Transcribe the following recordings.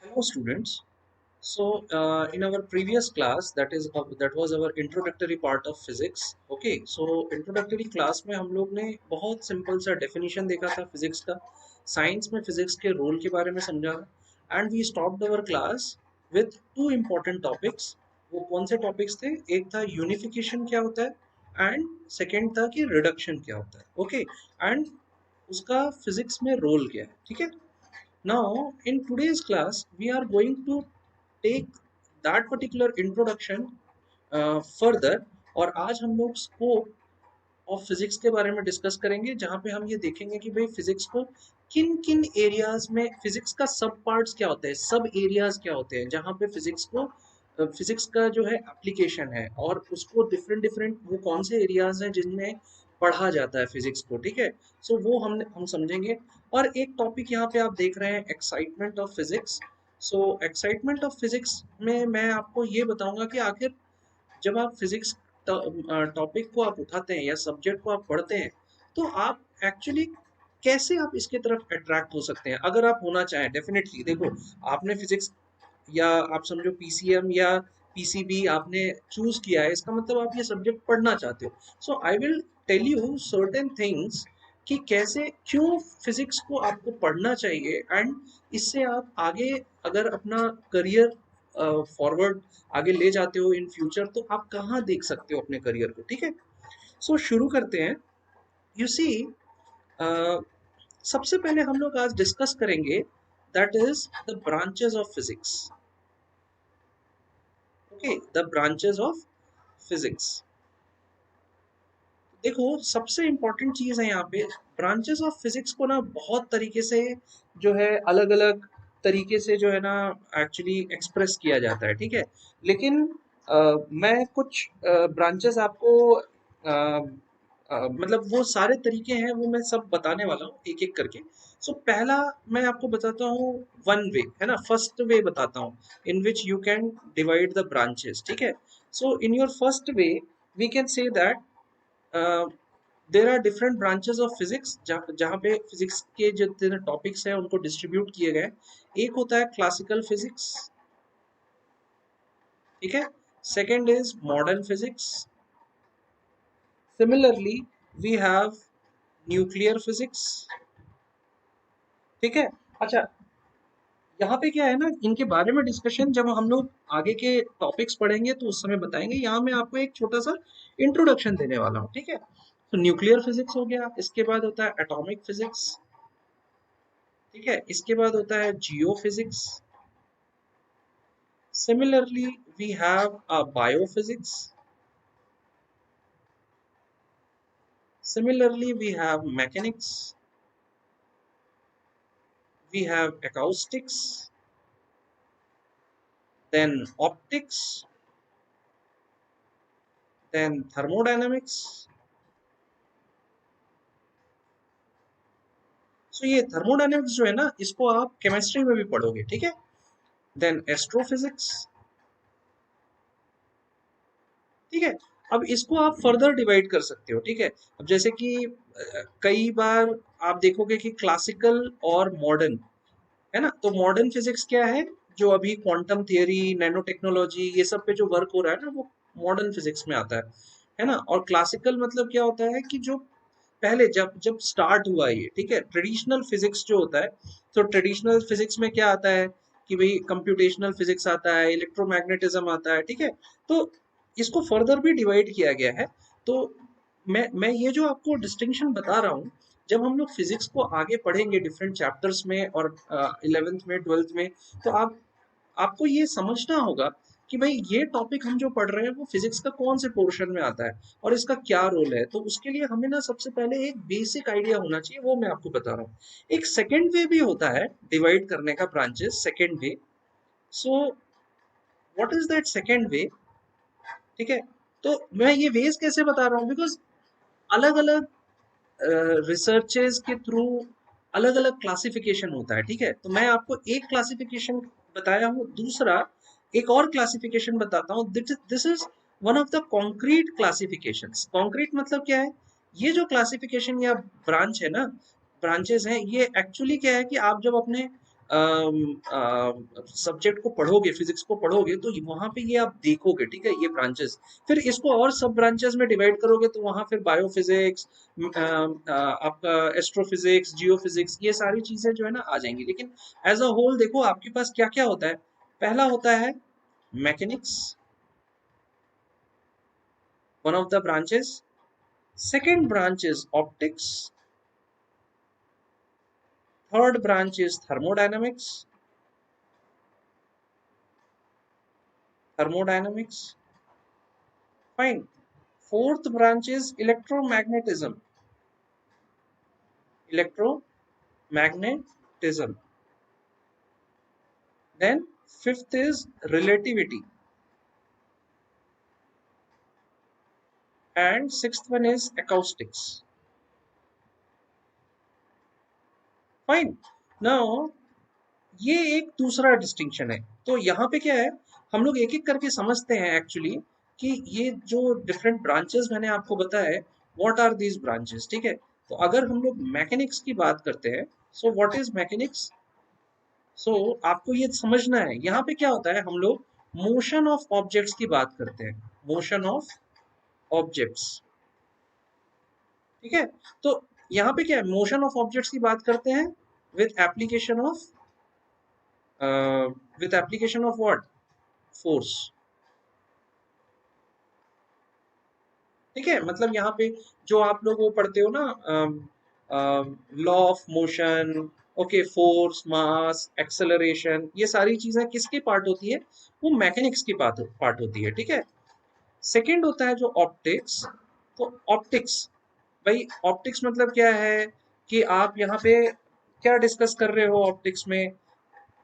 Hello students. In our previous class, that was our introductory part of physics. Okay, so introductory class में हम लोग ने बहुत simple सा definition देखा था physics का, साइंस में physics के रोल के बारे में समझा, and we stopped our class with two important topics. वो कौन से टॉपिक्स थे? एक था यूनिफिकेशन क्या होता है एंड सेकेंड था कि रिडक्शन क्या होता है. ओके, एंड उसका फिजिक्स में रोल क्या है. ठीक है. Now, in today's class, we are going to take that particular introduction further. और आज हम लोग स्कोप ऑफ फिजिक्स के बारे में डिस्कस करेंगे, जहाँ पे हम ये देखेंगे कि भाई फिजिक्स को किन किन एरियाज में, फिजिक्स का सब पार्ट्स क्या होते हैं, सब एरियाज क्या होते हैं, जहाँ पे फिजिक्स का जो है एप्लीकेशन है, और उसको डिफरेंट डिफरेंट वो कौन से एरियाज हैं जिनमें पढ़ा जाता है फिजिक्स को. ठीक है. सो वो हम समझेंगे. और एक टॉपिक यहाँ पे आप देख रहे हैं, excitement of physics. So excitement of physics में मैं आपको ये बताऊंगा कि आखिर जब आप फिजिक्स टॉपिक को आप उठाते हैं या सब्जेक्ट को आप पढ़ते हैं, तो आप एक्चुअली कैसे आप इसके तरफ अट्रैक्ट हो सकते हैं, अगर आप होना चाहें. डेफिनेटली देखो, आपने फिजिक्स या आप समझो पीसीएम या पीसीबी आपने चूज किया है, इसका मतलब आप ये सब्जेक्ट पढ़ना चाहते हो. So I will tell you certain things कि कैसे, क्यों फिजिक्स को आपको पढ़ना चाहिए, एंड इससे आप आगे अगर अपना करियर फॉरवर्ड आगे ले जाते हो इन फ्यूचर, तो आप कहाँ देख सकते हो अपने करियर को. ठीक है. सो शुरू करते हैं. यू सी, सबसे पहले हम लोग आज डिस्कस करेंगे, that is the branches of physics. Okay, the branches of physics. देखो, सबसे इंपॉर्टेंट चीज है यहाँ पे, ब्रांचेस ऑफ फिजिक्स को ना बहुत तरीके से जो है, अलग अलग तरीके से जो है ना, एक्चुअली एक्सप्रेस किया जाता है. ठीक है. लेकिन मैं कुछ ब्रांचेस आपको मतलब वो सारे तरीके हैं, वो मैं सब बताने वाला हूँ एक एक करके. सो पहला मैं आपको बताता हूँ, वन वे है ना, फर्स्ट वे बताता हूँ in which you can divide the branches. ठीक है. So in your first way we can say that there are different branches of physics, जहाँ पे फिजिक्स के जितने टॉपिक्स हैं उनको डिस्ट्रीब्यूट किए गए. एक होता है क्लासिकल फिजिक्स. ठीक है. Second is modern physics. Similarly we have nuclear physics. ठीक है. अच्छा, यहाँ पे क्या है ना, इनके बारे में डिस्कशन जब हम लोग आगे के टॉपिक्स पढ़ेंगे तो उस समय बताएंगे. यहाँ मैं आपको एक छोटा सा इंट्रोडक्शन देने वाला हूँ. ठीक है. तो न्यूक्लियर फिजिक्स हो गया, इसके बाद होता है एटॉमिक फिजिक्स. ठीक है. इसके बाद होता है geophysics. Similarly we have biophysics. Similarly, we have mechanics, we have acoustics, then optics, then thermodynamics. So ये thermodynamics जो है ना, इसको आप केमिस्ट्री में भी पढ़ोगे. ठीक है. Then astrophysics. ठीक है. अब इसको आप फर्दर डिवाइड कर सकते हो. ठीक है. अब जैसे कि कई बार आप देखोगे कि क्लासिकल और मॉडर्न है ना, तो मॉडर्न फिजिक्स क्या है, जो अभी क्वांटम थियरी, नैनो टेक्नोलॉजी, ये सब पे जो वर्क हो रहा है ना, वो मॉडर्न फिजिक्स में आता है ना. और क्लासिकल मतलब क्या होता है कि जो पहले जब जब स्टार्ट हुआ ये. ठीक है. ट्रेडिशनल फिजिक्स जो होता है, तो ट्रेडिशनल फिजिक्स में क्या आता है कि भाई कंप्यूटेशनल फिजिक्स आता है, इलेक्ट्रोमैग्नेटिज्म आता है. ठीक है. तो इसको फर्दर भी डिवाइड किया गया है. तो मैं ये जो आपको डिस्टिंक्शन बता रहा हूँ, जब हम लोग फिजिक्स को आगे पढ़ेंगे डिफरेंट चैप्टर्स में और 11th में, 12th में, तो आपको ये समझना होगा कि भाई ये टॉपिक हम जो पढ़ रहे हैं वो फिजिक्स का कौन से पोर्शन में आता है और इसका क्या रोल है. तो उसके लिए हमें ना सबसे पहले एक बेसिक आइडिया होना चाहिए, वो मैं आपको बता रहा हूँ. एक सेकेंड वे भी होता है डिवाइड करने का branches, second way. So what is that second way. ठीक है. तो मैं ये वेज कैसे बता रहा हूँ, बिकॉज अलग अलग रिसर्चेस के थ्रू अलग अलग क्लासिफिकेशन होता है. ठीक है. तो मैं आपको एक क्लासिफिकेशन बताया हूँ, दूसरा एक और क्लासिफिकेशन बताता हूँ. This is one of the concrete classifications. Concrete मतलब क्या है, ये जो क्लासिफिकेशन या ब्रांच है ना, ब्रांचेस हैं, ये एक्चुअली क्या है कि आप जब अपने सब्जेक्ट को पढ़ोगे, फिजिक्स को पढ़ोगे, तो वहां पे ये आप देखोगे, ठीक है, ये ब्रांचेस। फिर इसको और सब ब्रांचेस में डिवाइड करोगे तो वहां फिर बायोफिजिक्स, आपका एस्ट्रोफिजिक्स, जियोफिजिक्स, ये सारी चीजें जो है ना आ जाएंगी। लेकिन एज अ होल देखो आपके पास क्या क्या होता है। पहला होता है mechanics, one of the branches. Second branch is optics. Third branch is thermodynamics. Thermodynamics. Fine. Fourth branch is electromagnetism. Electromagnetism. Then fifth is relativity. And sixth one is acoustics. Fine. Now ये एक दूसरा distinction है। तो यहाँ पे क्या है, हम लोग एक एक करके समझते हैं एक्चुअली कि ये जो डिफरेंट ब्रांचेस मैंने आपको बताया है, व्हाट आर दीज ब्रांचेस, ठीक है। तो अगर हम लोग मैकेनिक्स की बात करते हैं, सो व्हाट इज मैकेनिक्स। सो आपको ये समझना है यहाँ पे क्या होता है, हम लोग मोशन ऑफ ऑब्जेक्ट्स की बात करते हैं, मोशन ऑफ ऑब्जेक्ट्स, ठीक है। तो यहाँ पे क्या है, मोशन ऑफ ऑब्जेक्ट्स की बात करते हैं with application of what, force, ठीक है। मतलब यहाँ पे जो आप लोग वो पढ़ते हो ना, law of motion, okay, force, mass, acceleration, ये सारी चीजें किसकी पार्ट होती है, वो मैकेनिक्स की पार्ट होती है, ठीक है। सेकंड होता है जो ऑप्टिक्स। तो ऑप्टिक्स, भाई ऑप्टिक्स मतलब क्या है कि आप यहाँ पे क्या डिस्कस कर रहे हो ऑप्टिक्स में,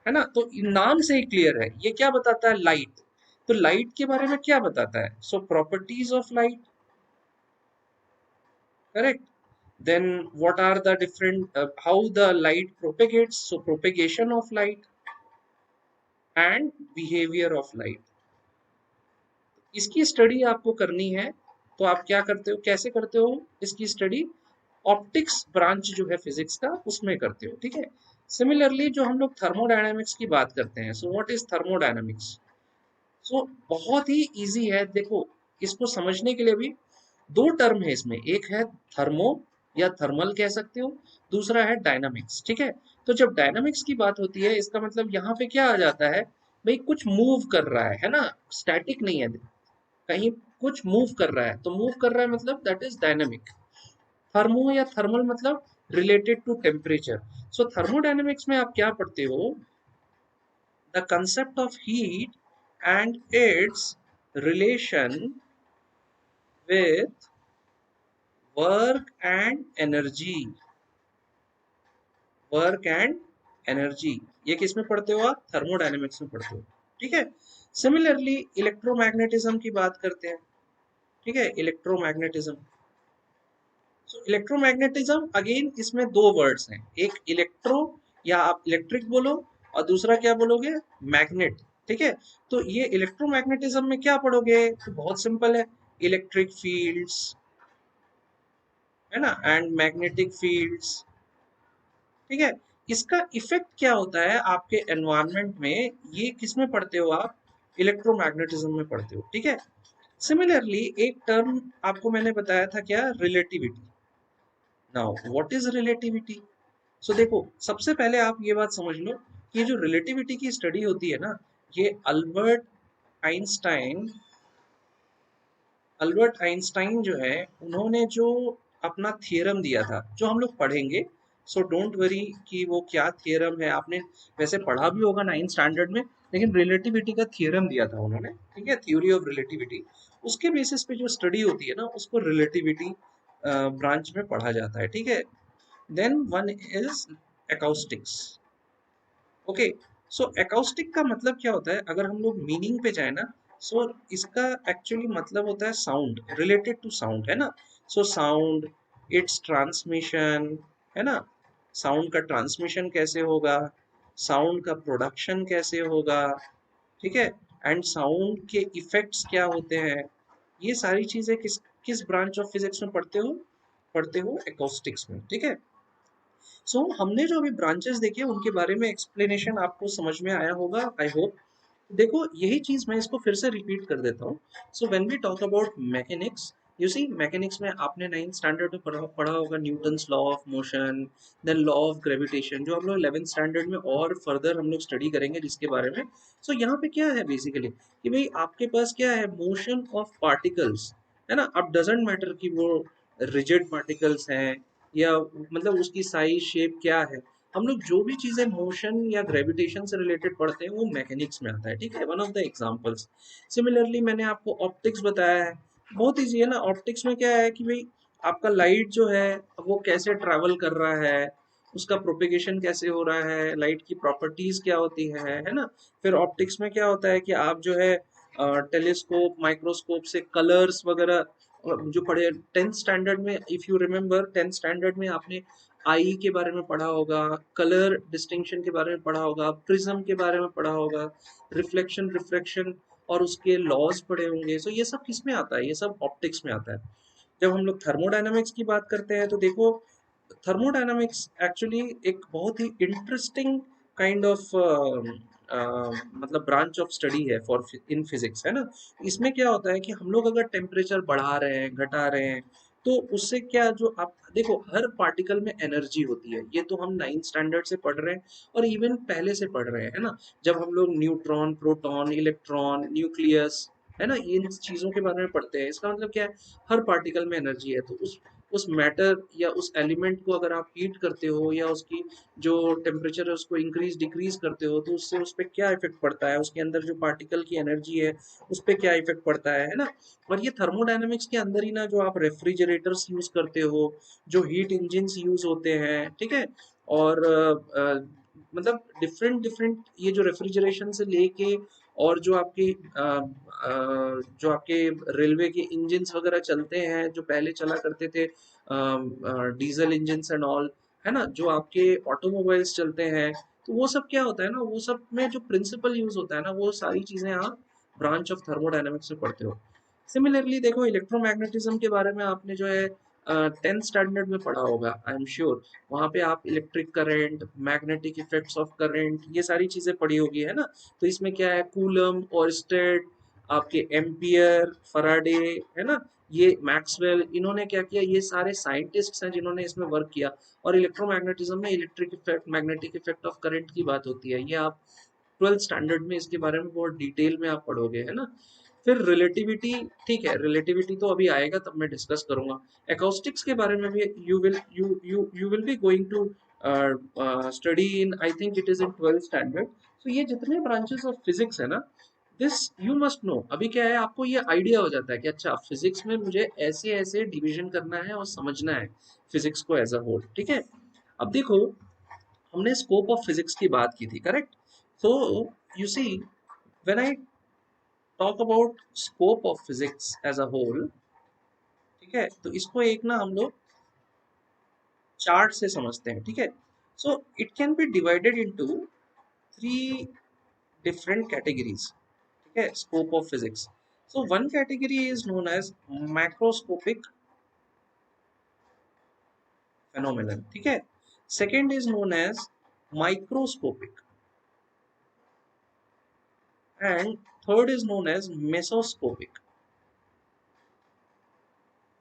है ना। तो नाम से ही क्लियर है, ये क्या बताता है, लाइट। तो लाइट के बारे में क्या बताता है, so properties of light, correct. Then what are the different how the light propagates, so propagation of light and behavior of light, इसकी स्टडी आपको करनी है। तो आप क्या करते हो, कैसे करते हो इसकी स्टडी, ऑप्टिक्स ब्रांच जो है फिजिक्स का उसमें करते हो, ठीक है। सिमिलरली जो हम लोग थर्मोडायनामिक्स की बात करते हैं, सो व्हाट इज थर्मोडायनामिक्स। सो बहुत ही इजी है, देखो इसको समझने के लिए भी दो टर्म है इसमें, एक है थर्मो या थर्मल कह सकते हो, दूसरा है डायनामिक्स, ठीक है। तो जब डायनामिक्स की बात होती है, इसका मतलब यहाँ पे क्या आ जाता है, भाई कुछ मूव कर रहा है ना, स्टैटिक नहीं है, कहीं कुछ मूव कर रहा है, तो मूव कर रहा है मतलब दैट इज डायनामिक। थर्मो या थर्मल मतलब related to temperature. So thermodynamics में आप क्या पढ़ते हो, the concept of heat and its relation with work and energy, work and energy, ये किस में पढ़ते हो आप, थर्मोडायनेमिक्स में पढ़ते हो, ठीक है। सिमिलरली इलेक्ट्रोमैग्नेटिज्म की बात करते हैं, ठीक है, इलेक्ट्रोमैग्नेटिज्म। सो इलेक्ट्रोमैग्नेटिज्म अगेन इसमें दो वर्ड्स हैं, एक इलेक्ट्रो या आप इलेक्ट्रिक बोलो, और दूसरा क्या बोलोगे, मैग्नेट, ठीक है। तो ये इलेक्ट्रोमैग्नेटिज्म में क्या पढ़ोगे, तो बहुत सिंपल है, इलेक्ट्रिक फील्ड्स, है ना, एंड मैग्नेटिक फील्ड्स, ठीक है। इसका इफेक्ट क्या होता है आपके एनवायरनमेंट में, ये किस में पढ़ते हो आप, इलेक्ट्रोमैग्नेटिज्म में पढ़ते हो, ठीक है। सिमिलरली एक टर्म आपको मैंने बताया था क्या, relativity. Now what is relativity. So देखो सबसे पहले आप ये बात समझ लो कि ये जो रिलेटिविटी की स्टडी होती है ना, ये आइंस्टाइन अल्बर्ट आइंस्टाइन जो है, उन्होंने जो अपना थियरम दिया था, जो हम लोग पढ़ेंगे, सो डोंट वरी कि वो क्या थियरम है, आपने वैसे पढ़ा भी होगा 9th स्टैंडर्ड में, लेकिन रिलेटिविटी का थियरम दिया था उन्होंने, ठीक है, थ्योरी ऑफ रिलेटिविटी। उसके बेसिस पे जो स्टडी होती है ना, उसको रिलेटिविटी ब्रांच में पढ़ा जाता है, ठीक है। Then one is acoustics, okay. So acoustic का मतलब क्या होता है, अगर हम लोग मीनिंग पे जाए ना, सो इसका एक्चुअली मतलब होता है साउंड, रिलेटेड टू साउंड, है ना। सो साउंड, इट्स ट्रांसमिशन, है ना, साउंड का ट्रांसमिशन कैसे होगा, साउंड का प्रोडक्शन कैसे होगा, ठीक है, एंड साउंड के इफेक्ट्स क्या होते हैं, ये सारी चीजें किस किस ब्रांच ऑफ फिजिक्स में पढ़ते हो, पढ़ते हो एकॉस्टिक्स में, ठीक है। सो हमने जो अभी ब्रांचेस देखे उनके बारे में एक्सप्लेनेशन आपको समझ में आया होगा, आई होप। देखो यही चीज मैं इसको फिर से रिपीट कर देता हूँ। So when we talk about mechanics, you see mechanics में आपने 9th स्टैंडर्ड में पढ़ा होगा Newton's law of motion, then law of gravitation, जो हम लोग 11th स्टैंडर्ड में और फर्दर हम लोग स्टडी करेंगे जिसके बारे में। सो यहाँ पे क्या है बेसिकली कि भाई आपके पास क्या है, मोशन ऑफ पार्टिकल्स, है ना। अब डजेंट मैटर कि वो रिजिड पार्टिकल्स हैं या मतलब उसकी साइज शेप क्या है, हम लोग जो भी चीजें मोशन या ग्रेविटेशन से रिलेटेड पढ़ते हैं वो मैकेनिक्स में आता है, ठीक है। One of the examples, similarly मैंने आपको ऑप्टिक्स बताया है, बहुत इजी है ना। ऑप्टिक्स में क्या है कि भाई आपका लाइट जो है वो कैसे ट्रैवल कर रहा है, उसका प्रोपेगेशन कैसे हो रहा है, लाइट की प्रॉपर्टीज क्या होती है ना। फिर ऑप्टिक्स में क्या होता है कि आप जो है टेलीस्कोप माइक्रोस्कोप से कलर्स वगैरह जो पढ़े 10th स्टैंडर्ड में, if you remember 10th standard में आपने आई के बारे में पढ़ा होगा, कलर डिस्टिंक्शन के बारे में पढ़ा होगा, प्रिज्म के बारे में पढ़ा होगा, रिफ्लेक्शन रिफ्रैक्शन और उसके लॉज पढ़े होंगे। सो ये सब किस में आता है, ये सब ऑप्टिक्स में आता है। जब हम लोग थर्मोडायनामिक्स की बात करते हैं तो देखो थर्मोडायनामिक्स एक्चुअली एक बहुत ही इंटरेस्टिंग काइंड ऑफ मतलब ब्रांच ऑफ स्टडी है फॉर इन फिजिक्स, है ना। इसमें क्या होता है कि हम लोग अगर टेम्परेचर बढ़ा रहे हैं घटा रहे हैं तो उससे क्या, जो आप देखो हर पार्टिकल में एनर्जी होती है, ये तो हम 9th स्टैंडर्ड से पढ़ रहे हैं और इवन पहले से पढ़ रहे हैं, है ना। जब हम लोग न्यूट्रॉन प्रोटॉन इलेक्ट्रॉन न्यूक्लियस, है ना, इन चीजों के बारे में पढ़ते हैं। इसका मतलब क्या है, हर पार्टिकल में एनर्जी है, तो उस मैटर या उस एलिमेंट को अगर आप हीट करते हो या उसकी जो टेम्परेचर है उसको इंक्रीज डिक्रीज करते हो तो उससे उस पर क्या इफेक्ट पड़ता है, उसके अंदर जो पार्टिकल की एनर्जी है उस पर क्या इफेक्ट पड़ता है ना। और ये थर्मोडायनेमिक्स के अंदर ही ना, जो आप रेफ्रिजरेटर्स यूज करते हो, जो हीट इंजिन यूज होते हैं, ठीक है। और मतलब डिफरेंट डिफरेंट ये जो रेफ्रिजरेशन से लेके और जो आपकी जो आपके रेलवे के इंजन्स वगैरह चलते हैं जो पहले चला करते थे, डीजल इंजन्स एंड ऑल, है ना, जो आपके ऑटोमोबाइल्स चलते हैं, तो वो सब क्या होता है ना, वो सब में जो प्रिंसिपल यूज होता है ना, वो सारी चीजें आप ब्रांच ऑफ थर्मोडायनेमिक्स में पढ़ते हो। सिमिलरली देखो इलेक्ट्रोमैग्नेटिज्म के बारे में आपने जो है 10th स्टैंडर्ड में पढ़ा होगा, आई एम श्योर। वहां पे आप electric current, magnetic effects of current, ये सारी चीजें पढ़ी होगी, है ना। तो इसमें क्या है, कूलम और स्टेट, आपके एम्पियर फराडे, है ना, ये मैक्सवेल, इन्होंने क्या किया, ये सारे साइंटिस्ट्स हैं जिन्होंने इसमें वर्क किया। और इलेक्ट्रोमैग्नेटिज्म में electric effect magnetic effect of current की बात होती है, ये आप 12th स्टैंडर्ड में इसके बारे में बहुत डिटेल में आप पढ़ोगे, है ना। फिर रिलेटिविटी, ठीक है, रिलेटिविटी तो अभी आएगा तब मैं डिस्कस करूंगा। एकॉस्टिक्स के बारे में भी you will be going to study in, I think it is in 12th standard. तो ये जितने ब्रांचेस ऑफ फिजिक्स है ना, दिस यू मस्ट नो। अभी क्या है, आपको ये आइडिया हो जाता है कि अच्छा फिजिक्स में मुझे ऐसे ऐसे डिवीजन करना है और समझना है फिजिक्स को एज अ होल, ठीक है। अब देखो हमने स्कोप ऑफ फिजिक्स की बात की थी, correct. So you see when I talk about scope of physics as a whole, ठीक है, तो इसको एक ना हम लोग चार्ट से समझते हैं, ठीक है। So it can be divided into three different categories, ठीक है, scope of physics. So one category is known as macroscopic phenomenon, ठीक है। Second is known as microscopic and third is known as mesoscopic.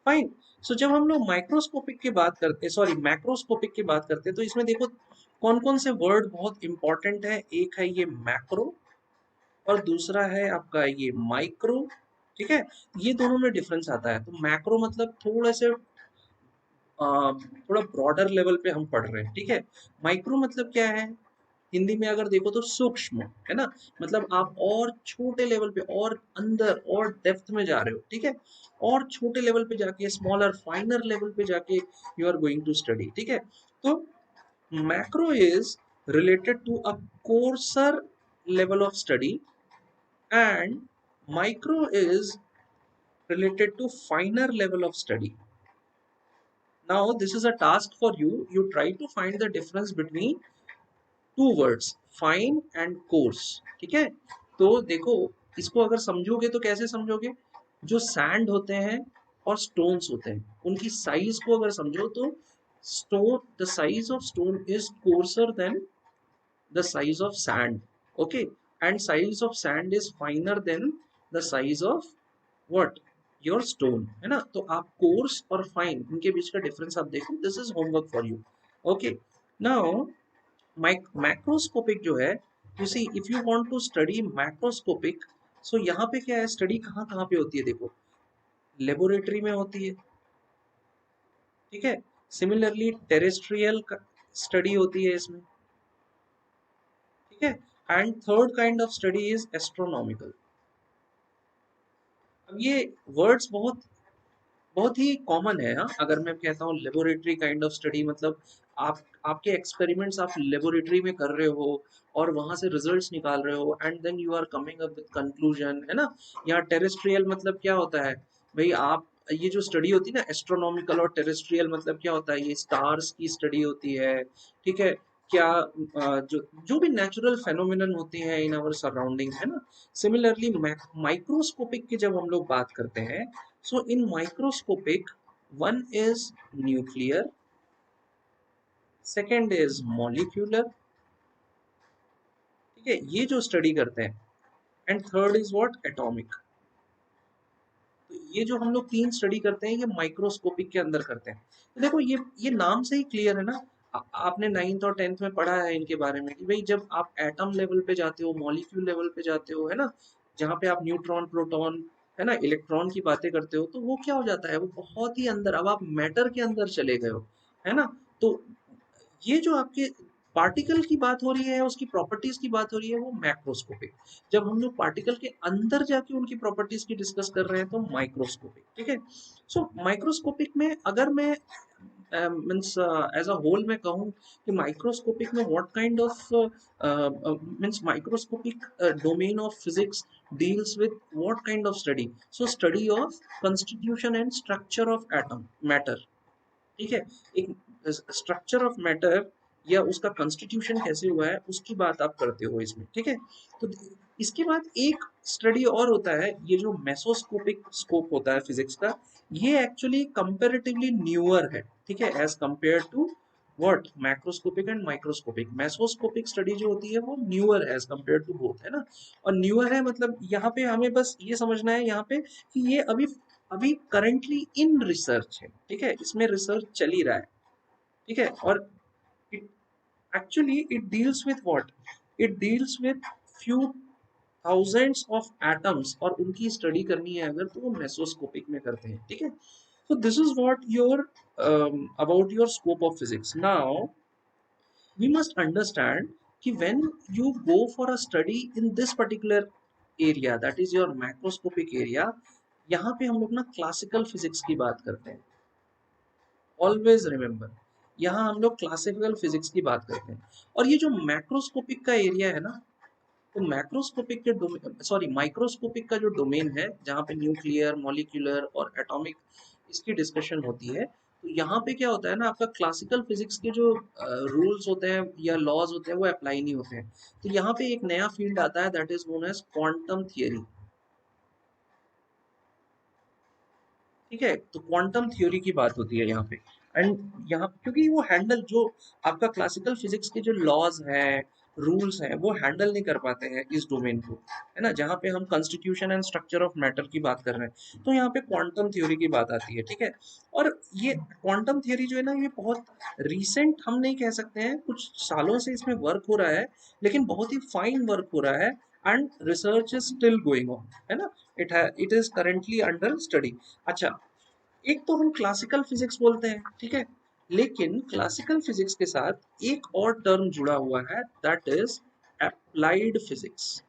Fine. So जब हम लोग microscopic की बात करते हैं, सॉरी मैक्रोस्कोपिक की बात करते हैं, तो इसमें देखो कौन कौन से वर्ड बहुत इंपॉर्टेंट है। एक है ये मैक्रो और दूसरा है आपका ये माइक्रो, ठीक है। ये दोनों में डिफरेंस आता है। तो मैक्रो मतलब थोड़ा से थोड़ा ब्रॉडर लेवल पे हम पढ़ रहे हैं, ठीक है। माइक्रो मतलब क्या है, हिंदी में अगर देखो तो सूक्ष्म, है ना। मतलब आप और छोटे लेवल पे और अंदर और डेप्थ में जा रहे हो, ठीक है। और छोटे लेवल पे जाके स्मॉलर फाइनर लेवल पे जाके you are going to study, ठीक है। तो macro is related to a coarser level of study and micro is related to finer level of study. Now this is a task for you. You try to find the difference between two words, fine and coarse, ठीक है। तो देखो इसको अगर समझोगे तो कैसे समझोगे, जो सैंड होते हैं और स्टोन्स होते हैं उनकी साइज को अगर समझो तो stone, the size of stone is coarser than the size of sand. Okay, and size of sand is finer than the size of what, your stone, है ना? तो आप कोर्स और फाइन इनके बीच का डिफरेंस आप देखो, this is homework for you. Okay, now macroscopic जो है, you see if you want to study macroscopic, so यहाँ पे क्या है, स्टडी कहाँ कहाँ पे होती है देखो, लेबोरेटरी में होती है, ठीक है. सिमिलरली टेरेस्ट्रियल स्टडी होती है इसमें, ठीक है. And third kind of study is astronomical. अब ये वर्ड्स बहुत बहुत ही कॉमन है. हाँ, अगर मैं कहता हूँ लेबोरेटरी काइंड ऑफ स्टडी, मतलब आप आपके एक्सपेरिमेंट्स आप लेबोरेटरी में कर रहे हो और वहां से रिजल्ट्स निकाल रहे हो and then you are coming up with conclusion, है ना. यहाँ टेरेस्ट्रियल मतलब क्या होता है भाई, आप ये जो स्टडी होती है ना एस्ट्रोनॉमिकल और टेरेस्ट्रियल, मतलब क्या होता है, ये स्टार्स की स्टडी होती है, ठीक है. क्या जो जो भी नेचुरल फेनोमेनन होते हैं इन आवर सराउंडिंग, है ना. सिमिलरली माइक्रोस्कोपिक की जब हम लोग बात करते हैं, so in microscopic, one is nuclear, second is molecular, ठीक है, ये जो स्टडी करते हैं, and third is what, atomic. तो ये जो हम लोग तीन स्टडी करते हैं ये माइक्रोस्कोपिक के अंदर करते हैं. तो देखो ये नाम से ही क्लियर है ना. आपने 9th और 10th में पढ़ा है इनके बारे में कि भाई जब आप एटम लेवल पे जाते हो, मॉलिक्यूल लेवल पे जाते हो, है ना, जहाँ पे आप न्यूट्रॉन, प्रोटॉन, है ना, इलेक्ट्रॉन की बातें करते हो, तो वो क्या हो जाता है, वो बहुत ही अंदर, अब आप मैटर के अंदर चले गए हो, है ना. तो ये जो आपके पार्टिकल की बात हो रही है, उसकी प्रॉपर्टीज की बात हो रही है, वो मैक्रोस्कोपिक. जब हम लोग पार्टिकल के अंदर जाके उनकी प्रॉपर्टीज की डिस्कस कर रहे हैं तो माइक्रोस्कोपिक, ठीक है. सो माइक्रोस्कोपिक में अगर मैं मीन्स एज अ होल में कहूँ कि माइक्रोस्कोपिक में what kind of means microscopic domain of physics deals with what kind of study, so study of constitution and structure of atom matter, ठीक है. एक स्ट्रक्चर ऑफ मैटर या उसका constitution कैसे हुआ है उसकी बात आप करते हो इसमें, ठीक है. तो इसके बाद एक स्टडी और होता है, ये जो मेसोस्कोपिक स्कोप होता है फिजिक्स का, ये एक्चुअली कंपैरेटिवली न्यूअर है, ठीक है, as compare to what, macroscopic and microscopic. Mesoscopic study जो होती है वो न्यूअर है एज कंपेयर टू बोथ, है ना. और न्यूअर है मतलब यहाँ पे हमें बस ये समझना है यहाँ पे कि ये अभी अभी करंटली इन रिसर्च है, ठीक है, इसमें रिसर्च चल ही रहा है, ठीक है. और it actually it deals with what, it deals with few thousands of atoms, और उनकी स्टडी करनी है अगर तो वो मेसोस्कोपिक में करते हैं, ठीक है. so this is what your about your scope of physics. Now we must understand कि when you go for a study in this particular area, that is your macroscopic area, यहाँ पे हम लोग ना क्लासिकल फिजिक्स की बात करते हैं. ऑलवेज रिमेम्बर, यहाँ हम लोग क्लासिकल फिजिक्स की बात करते हैं. और ये जो मैक्रोस्कोपिक का एरिया है ना, तो मैक्रोस्कोपिक के डोमेन, सॉरी माइक्रोस्कोपिक का जो डोमेन है जहाँ पे न्यूक्लियर, मॉलिक्यूलर और एटॉमिक इसकी डिस्कशन होती है, तो यहाँ पे क्या होता है ना, आपका क्लासिकल फिजिक्स के जो रूल्स होते हैं या लॉज होते हैं वो अप्लाई नहीं होते हैं. तो यहाँ पे एक नया फील्ड आता है that is known as quantum theory, ठीक है. तो क्वांटम थ्योरी की बात होती है यहाँ पे. एंड यहाँ क्योंकि वो हैंडल जो आपका क्लासिकल फिजिक्स के जो लॉज हैं, रूल्स हैं, वो हैंडल नहीं कर पाते हैं इस डोमेन को, है ना, जहाँ पे हम constitution and structure of matter की बात कर रहे हैं, तो यहाँ पे क्वांटम थ्योरी की बात आती है, ठीक है. और ये क्वांटम थ्योरी जो है ना, ये बहुत रिसेंट हम नहीं कह सकते हैं, कुछ सालों से इसमें वर्क हो रहा है, लेकिन बहुत ही फाइन वर्क हो रहा है, and research is still going on, है ना. It is currently under study. अच्छा, एक तो हम क्लासिकल फिजिक्स बोलते हैं, ठीक है, लेकिन क्लासिकल फिजिक्स के साथ एक और टर्म जुड़ा हुआ है दैट इज अप्लाइड फिजिक्स.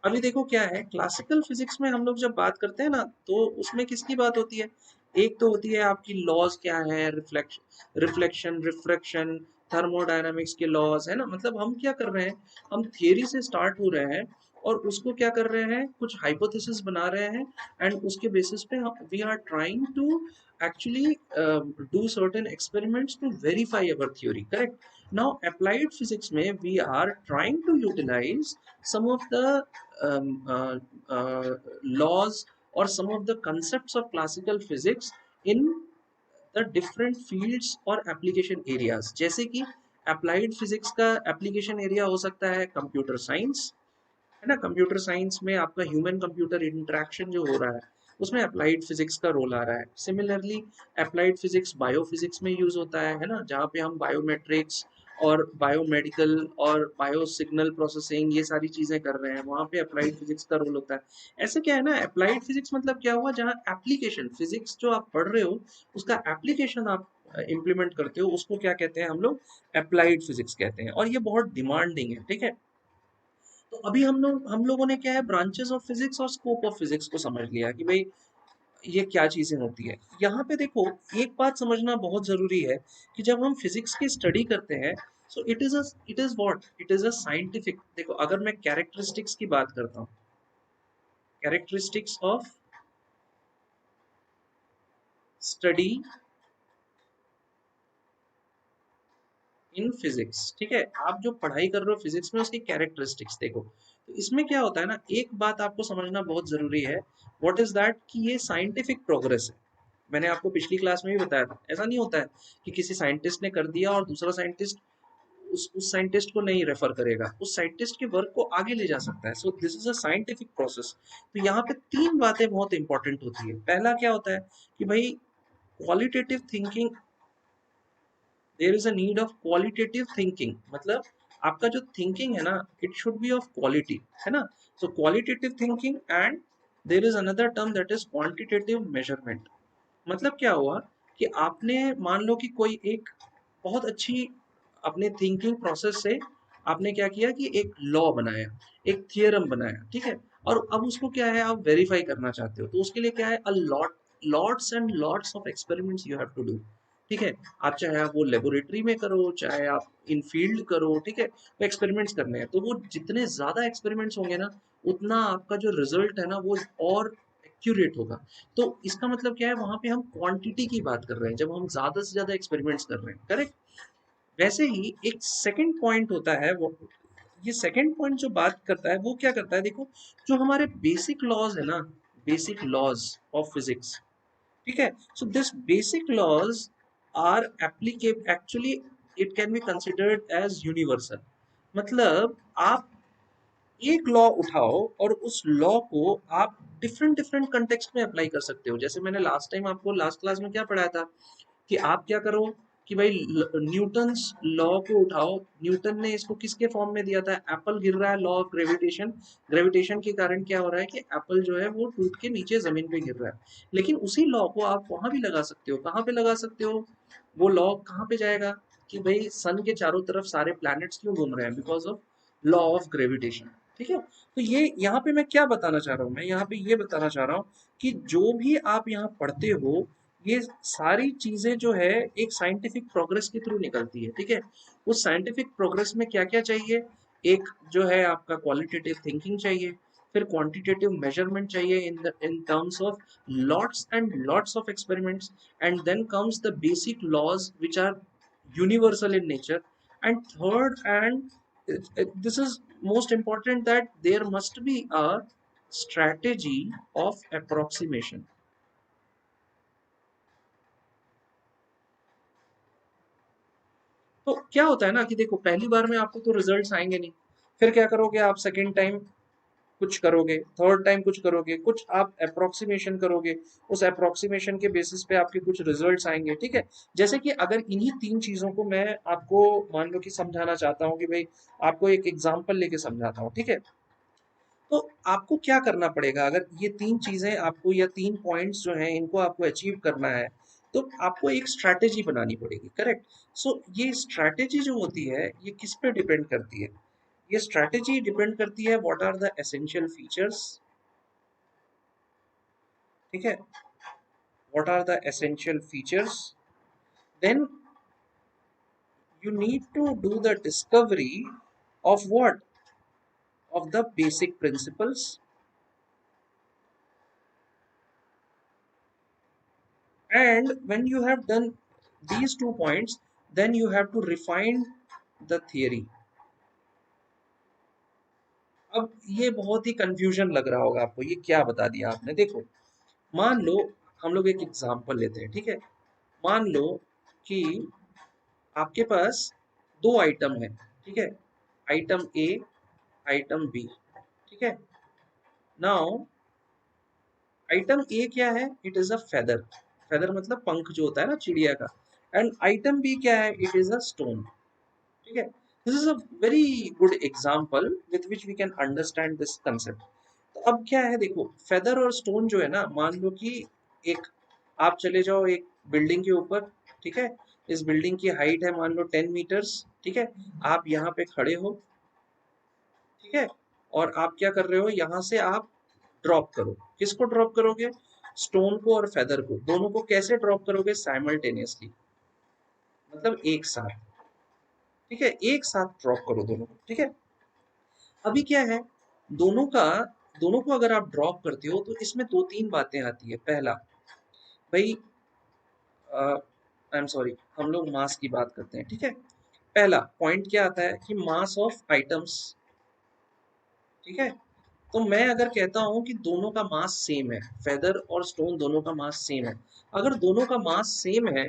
अभी देखो क्या है, क्लासिकल फिजिक्स में हम लोग जब बात करते हैं ना, तो उसमें किसकी बात होती है, एक तो होती है आपकी लॉज क्या है, रिफ्लेक्शन, रिफ्रैक्शन, थर्मोडायनामिक्स के लॉज, है ना. मतलब हम क्या कर रहे हैं, हम थियरी से स्टार्ट हो रहे हैं और उसको क्या कर रहे हैं, कुछ हाइपोथेसिस बना रहे हैं, एंड उसके बेसिस पे हम we are trying to actually do certain experiments to verify our theory, correct. Now applied physics में we are trying to utilize some of the um, uh, laws or some of the concepts of classical physics in the different fields और application areas. जैसे कि applied physics का application area हो सकता है computer science, है ना। Computer science में आपका ह्यूमन कंप्यूटर इंटरेक्शन जो हो रहा है उसमें अप्लाइड फिजिक्स का रोल आ रहा है। सिमिलरली अप्लाइड फिजिक्स बायोफिजिक्स में यूज होता है ना, जहाँ पे हम बायोमेट्रिक्स और बायोमेडिकल और बायो सिग्नल प्रोसेसिंग ये सारी चीजें कर रहे हैं, वहाँ पे अप्लाइड फिजिक्स का रोल होता है। ऐसे क्या है ना, अप्लाइड फिजिक्स मतलब क्या हुआ, जहाँ एप्लीकेशन फिजिक्स जो आप पढ़ रहे हो उसका एप्लीकेशन आप इम्प्लीमेंट करते हो, उसको क्या कहते हैं हम लोग, अप्लाइड फिजिक्स कहते हैं। और ये बहुत डिमांडिंग है, ठीक है। तो अभी हम लोगों ने क्या है, ब्रांचेस ऑफ फिजिक्स और स्कोप ऑफ फिजिक्स को समझ लिया कि भाई ये क्या चीजें होती है। यहाँ पे देखो एक बात समझना बहुत जरूरी है कि जब हम फिजिक्स की स्टडी करते हैं, so it is what, it is a scientific. देखो अगर मैं कैरेक्टरिस्टिक्स की बात करता हूँ, characteristics of study in physics, ठीक है, आप जो पढ़ाई कर रहे हो फिजिक्स में उसकी कैरेक्टरिस्टिक्स देखो। तो इसमें क्या होता है ना, एक बात आपको समझना बहुत जरूरी है, व्हाट इज दैट, कि ये साइंटिफिक प्रोग्रेस है। मैंने आपको पिछली क्लास में भी बताया था, ऐसा नहीं होता है कि किसी साइंटिस्ट ने कर दिया और दूसरा साइंटिस्ट उस साइंटिस्ट को नहीं रेफर करेगा, उस साइंटिस्ट के वर्क को आगे ले जा सकता है। So this is a scientific process. तो यहाँ पे तीन बातें बहुत इंपॉर्टेंट होती है। पहला क्या होता है कि भाई qualitative thinking, there is a need of qualitative thinking, मतलब आपका जो थिंकिंग है ना, it should be of quality, है ना। So qualitative thinking and there is another term that is quantitative measurement. मतलब क्या हुआ कि आपने मान लो कि कोई एक बहुत अच्छी अपने थिंकिंग प्रोसेस से आपने क्या किया कि एक लॉ बनाया, एक थियरम बनाया, ठीक है। और अब उसको क्या है, आप वेरीफाई करना चाहते हो, तो उसके लिए क्या है, a lots and lots of experiments you have to do, ठीक है। आप चाहे आप वो लेबोरेटरी में करो, चाहे आप इन फील्ड करो, ठीक है, वो एक्सपेरिमेंट्स करने हैं। तो वो जितने ज्यादा एक्सपेरिमेंट्स होंगे ना, उतना आपका जो रिजल्ट है ना वो और एक्यूरेट होगा। तो इसका मतलब क्या है, वहां पे हम क्वांटिटी की बात कर रहे हैं जब हम ज्यादा से ज्यादा एक्सपेरिमेंट्स कर रहे हैं, करेक्ट। वैसे ही एक सेकंड पॉइंट होता है वो, ये सेकंड पॉइंट जो बात करता है वो क्या करता है, देखो जो हमारे बेसिक लॉज है ना, बेसिक लॉज ऑफ फिजिक्स, ठीक है। So this basic laws are applicable actually, it can be considered as universal. मतलब आप एक लॉ उठाओ और उस लॉ को आप डिफरेंट डिफरेंट कंटेक्स्ट में अप्लाई कर सकते हो। जैसे मैंने लास्ट टाइम आपको लास्ट क्लास में क्या पढ़ाया था कि आप क्या करो कि भाई न्यूटन्स लॉ को उठाओ। न्यूटन ने इसको किसके फॉर्म में दिया था, एप्पल गिर रहा है, लॉ ऑफ ग्रेविटेशन, ग्रेविटेशन के कारण क्या हो रहा है कि एप्पल जो है वो टूट के नीचे जमीन पे गिर रहा है। लेकिन उसी लॉ को आप वहां भी लगा सकते हो, कहाँ पे लगा सकते हो, वो लॉ कहाँ पे जाएगा कि भाई सन के चारों तरफ सारे प्लैनेट्स क्यों घूम रहे हैं, because of law of gravitation, ठीक है। तो ये यहाँ पे मैं क्या बताना चाह रहा हूँ, मैं यहाँ पे ये बताना चाह रहा हूँ कि जो भी आप यहाँ पढ़ते हो, ये सारी चीजें जो है एक साइंटिफिक प्रोग्रेस के थ्रू निकलती है, ठीक है। उस साइंटिफिक प्रोग्रेस में क्या क्या चाहिए, एक जो है आपका क्वालिटेटिव थिंकिंग चाहिए, फिर क्वांटिटेटिव मेजरमेंट चाहिए in terms of lots and lots of experiments, and then comes the basic laws which are universal in nature, and third, and this is most important, that there must be a strategy of approximation। तो क्या होता है ना कि देखो पहली बार में आपको तो रिजल्ट्स आएंगे नहीं, फिर क्या करोगे आप, सेकेंड टाइम कुछ करोगे, थर्ड टाइम कुछ करोगे, कुछ आप अप्रोक्सीमेशन करोगे, उस अप्रोक्सीमेशन के बेसिस पे आपके कुछ रिजल्ट्स आएंगे, ठीक है। जैसे कि अगर इन्हीं तीन चीजों को मैं आपको मान लो कि समझाना चाहता हूँ कि भाई आपको एक एग्जांपल लेके समझाता हूँ, ठीक है। तो आपको क्या करना पड़ेगा, अगर ये तीन चीजें आपको या तीन पॉइंट्स जो हैं इनको आपको अचीव करना है, तो आपको एक स्ट्रैटेजी बनानी पड़ेगी, करेक्ट। सो ये स्ट्रैटेजी जो होती है ये किस पे डिपेंड करती है, ये स्ट्रैटेजी डिपेंड करती है what are the essential features, ठीक है, what are the essential features, then you need to do the discovery of what, of the basic principles, and when you have done these 2 points, then you have to refine the theory। अब ये बहुत ही confusion लग रहा होगा आपको, ये क्या बता दिया आपने। देखो मान लो हम लोग एक एग्जांपल लेते हैं, ठीक है। मान लो कि आपके पास दो आइटम है, ठीक है, आइटम ए, आइटम बी, ठीक है। नाउ आइटम ए क्या है, it is a feather, feather मतलब पंख जो होता है ना चिड़िया का, एंड आइटम बी क्या है, इट इज अ स्टोन, ठीक है। This is a very good example with which we can understand this concept. तो अब क्या है देखो, फेदर और स्टोन जो है ना, मान लो कि एक आप चले जाओ एक बिल्डिंग के ऊपर, ठीक है, इस बिल्डिंग की हाइट है मान लो 10 मीटर्स, ठीक है, आप यहाँ पे खड़े हो, ठीक है, और आप क्या कर रहे हो, यहाँ से आप ड्रॉप करो, किसको ड्रॉप करोगे, स्टोन को और फेदर को, दोनों को कैसे ड्रॉप करोगे, साइमल्टेनियसली, मतलब एक साथ, ठीक है, एक साथ ड्रॉप करो दोनों को, ठीक है। अभी क्या है, दोनों का दोनों को अगर आप ड्रॉप करते हो तो इसमें दो तीन बातें आती है। पहला भाई, आई एम सॉरी, हम लोग मास की बात करते हैं, ठीक है। पहला पॉइंट क्या आता है कि मास ऑफ आइटम्स, ठीक है। तो मैं अगर कहता हूं कि दोनों का मास सेम है, फेदर और स्टोन दोनों का मास सेम है, अगर दोनों का मास सेम है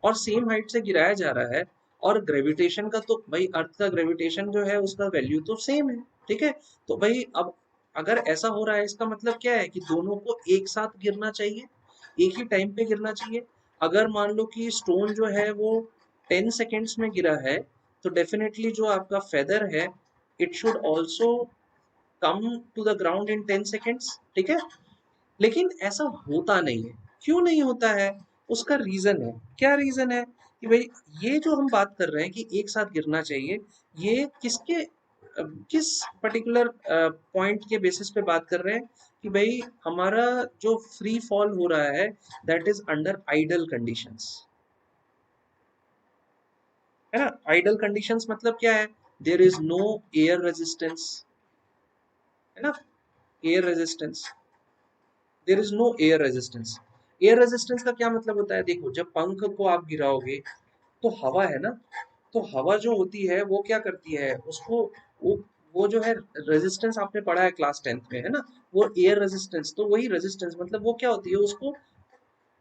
और सेम हाइट से गिराया जा रहा है, और ग्रेविटेशन का तो भाई अर्थ का ग्रेविटेशन जो है उसका वैल्यू तो सेम है, ठीक है। तो भाई अब अगर ऐसा हो रहा है, इसका मतलब क्या है कि दोनों को एक साथ गिरना चाहिए, एक ही टाइम पे गिरना चाहिए। अगर मान लो कि स्टोन जो है वो 10 सेकेंड्स में गिरा है, तो डेफिनेटली जो आपका फेदर है, it should also come to the ground in 10 seconds, ठीक है। लेकिन ऐसा होता नहीं है, क्यों नहीं होता है, उसका रीजन है, क्या रीजन है कि भाई ये जो हम बात कर रहे हैं कि एक साथ गिरना चाहिए, ये किस पर्टिकुलर पॉइंट के बेसिस पे बात कर रहे हैं कि भाई हमारा जो फ्री फॉल हो रहा है, that is under ideal conditions, है ना। आइडल कंडीशंस मतलब क्या है, there is no air resistance, है ना, air resistance, there is no air resistance. Air resistance का क्या मतलब होता है, देखो जब पंख को आप गिराओगे तो हवा है ना, तो हवा जो होती है वो क्या करती है उसको, वो वो जो है रेजिस्टेंस आपने पढ़ा है क्लास 10th में, है ना, वो एयर रेजिस्टेंस, तो वही रेजिस्टेंस मतलब वो क्या होती है, उसको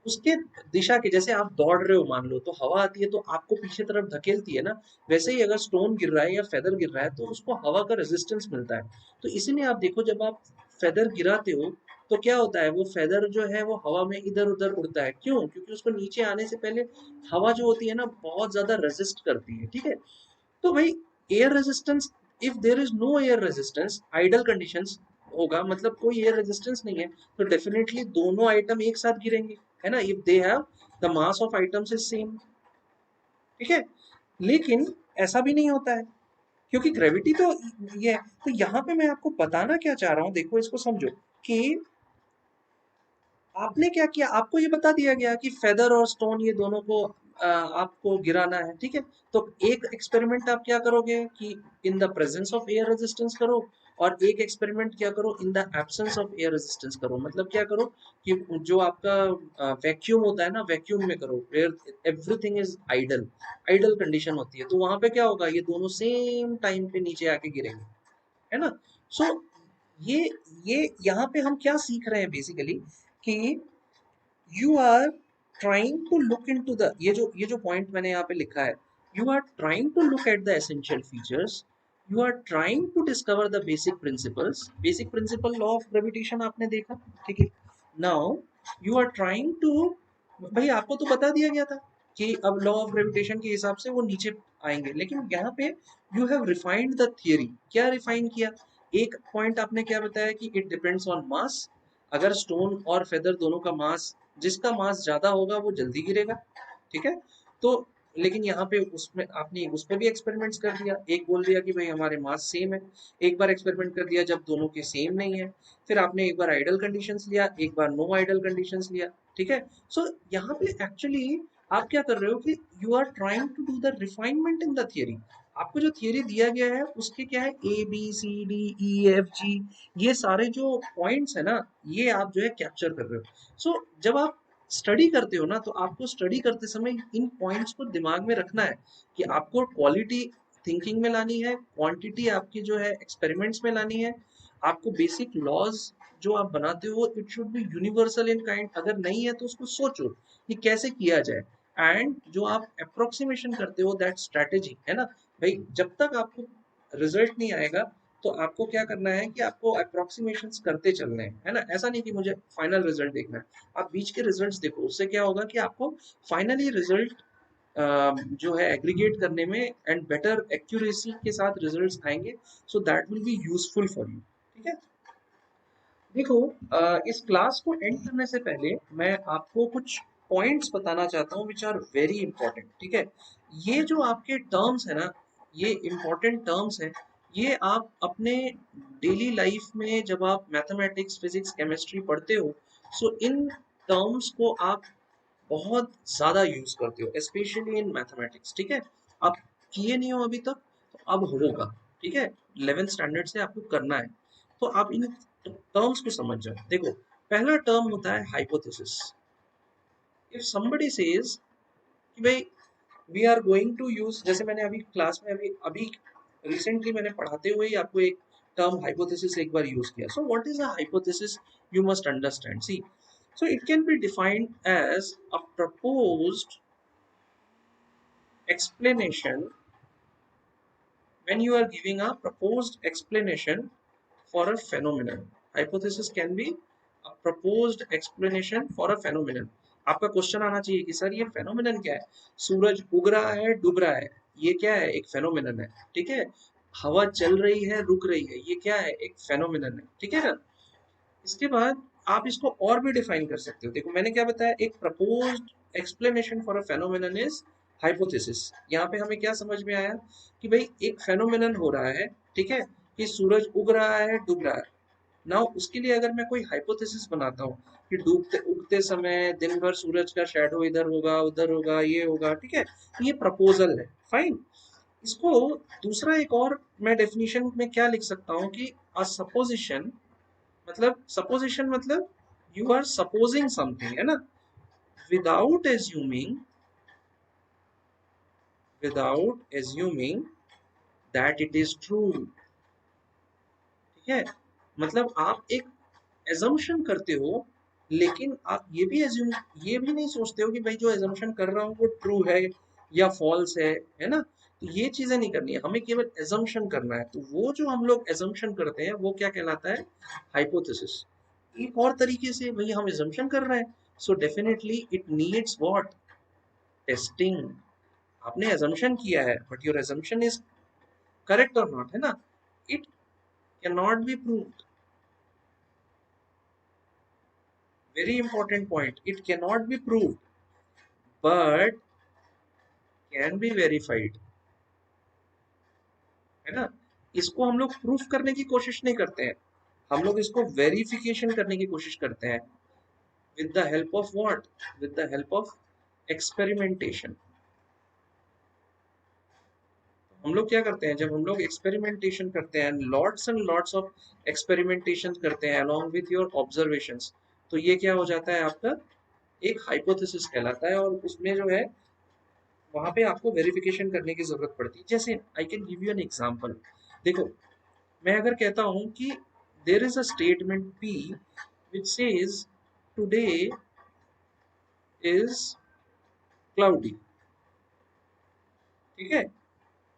उसके दिशा के, जैसे आप दौड़ रहे हो मान लो, तो हवा आती है तो आपको पीछे तरफ धकेलती है ना, वैसे ही अगर स्टोन गिर रहा है या फेदर गिर रहा है तो उसको हवा का रेजिस्टेंस मिलता है। तो इसीलिए आप देखो जब आप फेदर गिराते हो तो क्या होता है, वो फेदर जो है वो हवा में इधर उधर उड़ता है, क्यों, क्योंकि उसको नीचे आने से पहले हवा जो होती है ना बहुत ज्यादा रेजिस्ट करती है, ठीक है। तो भाई air resistance, if there is no air resistance, ideal conditions होगा, मतलब कोई एयर रेजिस्टेंस नहीं है, तो डेफिनेटली दोनों आइटम एक साथ गिरेंगे, है ना, if they have the mass of items is same, ठीक है। लेकिन ऐसा भी नहीं होता है, क्योंकि ग्रेविटी तो ये है। तो यहाँ पे मैं आपको बताना क्या चाह रहा हूँ, देखो इसको समझो कि आपने क्या किया, आपको ये बता दिया गया कि फेदर और स्टोन ये दोनों को आपको गिराना है, ठीक है। तो एक एक्सपेरिमेंट आप क्या करोगे कि in the presence of air resistance करो, और एक एक्सपेरिमेंट क्या करो, in the absence of air resistance करो, मतलब क्या करो कि जो आपका वैक्यूम होता है ना, वैक्यूम में करो, where everything is ideal, ideal condition होती है, तो वहां पे क्या होगा, ये दोनों सेम टाइम पे नीचे आके गिरेंगे, है ना। सो ये ये यहाँ पे हम क्या सीख रहे हैं बेसिकली कि you are trying to look into the, ये जो पॉइंट मैंने यहाँ पे लिखा है, you are trying to look at the essential features, you are trying to discover the basic principles, basic principle law of gravitation आपने देखा, ठीक है। Now you are trying to, भाई आपको तो बता दिया गया था कि अब लॉ ऑफ ग्रेविटेशन के हिसाब से वो नीचे आएंगे, लेकिन यहाँ पे you have refined the theory, क्या रिफाइन किया, एक पॉइंट आपने क्या बताया कि इट डिपेंड्स ऑन मास, अगर स्टोन और फेदर दोनों का मास, जिसका मास ज्यादा होगा वो जल्दी गिरेगा, ठीक है। तो लेकिन यहाँ पे उसमें आपने उस पर भी एक्सपेरिमेंट्स कर दिया, एक बोल दिया कि भाई हमारे मास सेम है, एक बार एक्सपेरिमेंट कर दिया जब दोनों के सेम नहीं है, फिर आपने एक बार आइडल कंडीशंस लिया, एक बार नो आइडल कंडीशंस लिया, ठीक है। सो यहाँ पे एक्चुअली आप क्या कर रहे हो कि you are trying to do the refinement in the theory, आपको जो थियरी दिया गया है उसके क्या है, A B C D E F G, ये सारे जो पॉइंट्स है ना, ये आप जो है कैप्चर कर रहे हो। सो जब आप स्टडी करते हो ना, तो आपको स्टडी करते समय इन पॉइंट्स को दिमाग में रखना है कि आपको क्वालिटी थिंकिंग में लानी है, क्वांटिटी आपकी जो है एक्सपेरिमेंट्स में लानी है, आपको बेसिक लॉज जो आप बनाते हो it should B universal in kind, अगर नहीं है तो उसको सोचो कि कैसे किया जाए, एंड जो आप अप्रोक्सीमेशन करते हो दैट स्ट्रैटेजी है ना भाई, जब तक आपको रिजल्ट नहीं आएगा तो आपको क्या करना है कि आपको अप्रोक्सीमेशंस करते चलने हैं, है ना। ऐसा नहीं कि मुझे फाइनल रिजल्ट देखना है, आप बीच के रिजल्ट्स देखो, उससे क्या होगा कि आपको फाइनली रिजल्ट जो है एग्रीगेट करने में एंड बेटर एक्यूरेसी के साथ रिजल्ट्स आएंगे, so that will be useful for you. ठीक है, देखो इस क्लास को एंड करने से पहले मैं आपको कुछ पॉइंट्स बताना चाहता हूँ विच आर वेरी इंपॉर्टेंट। ठीक है, ये जो आपके टर्म्स है ना, ये इंपॉर्टेंट टर्म्स हैं, ये आप अपने डेली लाइफ में जब आप मैथमेटिक्स फिजिक्स केमिस्ट्री पढ़ते हो, सो इन टर्म्स को आप बहुत ज़्यादा यूज करते हो, स्पेशली इन मैथमेटिक्स। ठीक है, आप किए नहीं हो अभी तक तो अब होगा। ठीक है, 11th स्टैंडर्ड से आपको करना है, तो आप इन टर्म्स को समझ जाओ। देखो, पहला टर्म होता है हाइपोथेसिस। इफ समबडी सेज कि भाई we are going to use, जैसे मैंने अभी क्लास में अभी अभी रिसेंटली मैंने पढ़ाते हुए ही आपको एक टर्म हाइपोथेसिस एक बार यूज किया। So what is a hypothesis, you must understand. See, so it can be defined as a proposed explanation. When you are giving a proposed explanation for a phenomenon, hypothesis can be a proposed explanation for a phenomenon. आपका question आना चाहिए कि sir ये phenomenon क्या है, सूरज उग रहा है डूब रहा है, ये क्या है, एक फेनोमेनन है। ठीक है, हवा चल रही है रुक रही है, ये क्या है, एक फेनोमेनन है। ठीक है ना, इसके बाद आप इसको और भी डिफाइन कर सकते हो। देखो मैंने क्या बताया, एक proposed explanation for a phenomenon is hypothesis. यहाँ पे हमें क्या समझ में आया कि भाई एक फेनोमेनन हो रहा है, ठीक है, कि सूरज उग रहा है डूब रहा है। ना उसके लिए अगर मैं कोई हाइपोथेसिस बनाता हूँ कि डूबते उगते समय दिन भर सूरज का शैडो इधर होगा उधर होगा ये होगा, ठीक है, तो ये प्रपोजल है, फाइन। इसको दूसरा एक और मैं डेफिनेशन में क्या लिख सकता हूँ कि अ सपोजिशन, मतलब सपोजिशन मतलब यू आर सपोजिंग समथिंग, है ना, without assuming, without assuming that it is true. ठीक है, मतलब आप एक एजम्पशन करते हो, लेकिन आप ये भी नहीं सोचते हो कि भाई जो एजम्पशन कर रहा हूँ वो ट्रू है या फॉल्स है ना। तो ये चीजें नहीं करनी है, हमें केवल एजम्पशन करना है। तो वो जो हम लोग एजम्पशन करते हैं वो क्या कहलाता है, हाइपोथेसिस। एक और तरीके से वही हम एजम्पशन कर रहे हैं, so definitely it needs what, testing. आपने एजम्पशन किया है but your assumption is correct और नॉट, है ना, it can not be proved. Very important point, it can not be proved but can be verified, है ना। इसको हम लोग प्रूफ करने की कोशिश नहीं करते हैं, हम लोग इसको वेरिफिकेशन करने की कोशिश करते हैं। With the help of what, with the help of experimentation. हम लोग क्या करते हैं, जब हम लोग एक्सपेरिमेंटेशन करते हैं, lots and lots of experimentation करते हैं अलोंग विथ योर ऑब्जर्वेशंस, तो ये क्या हो जाता है, आपका एक हाइपोथेसिस कहलाता है। और उसमें जो है वहां पे आपको वेरिफिकेशन करने की जरूरत पड़ती है। जैसे I can give you an example. देखो, मैं अगर कहता हूं कि there is a statement P which says today is cloudy, ठीक है,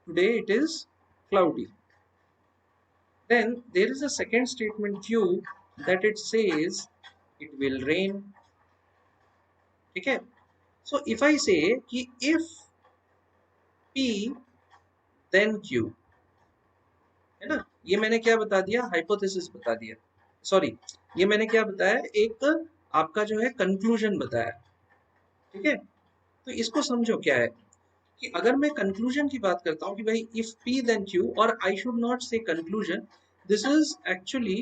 today it is cloudy, then there is a second statement q that it says it will rain। ठीक है, so if I say कि if p then q, है ना, ये मैंने क्या बता दिया, हाइपोथेसिस बता दिया, सॉरी, ये मैंने क्या बताया, एक आपका जो है कंक्लूजन बताया। ठीक है, तो इसको समझो क्या है कि अगर मैं कंक्लूजन की बात करता हूँ कि भाई इफ p then q, और आई शुड नॉट से conclusion, this is actually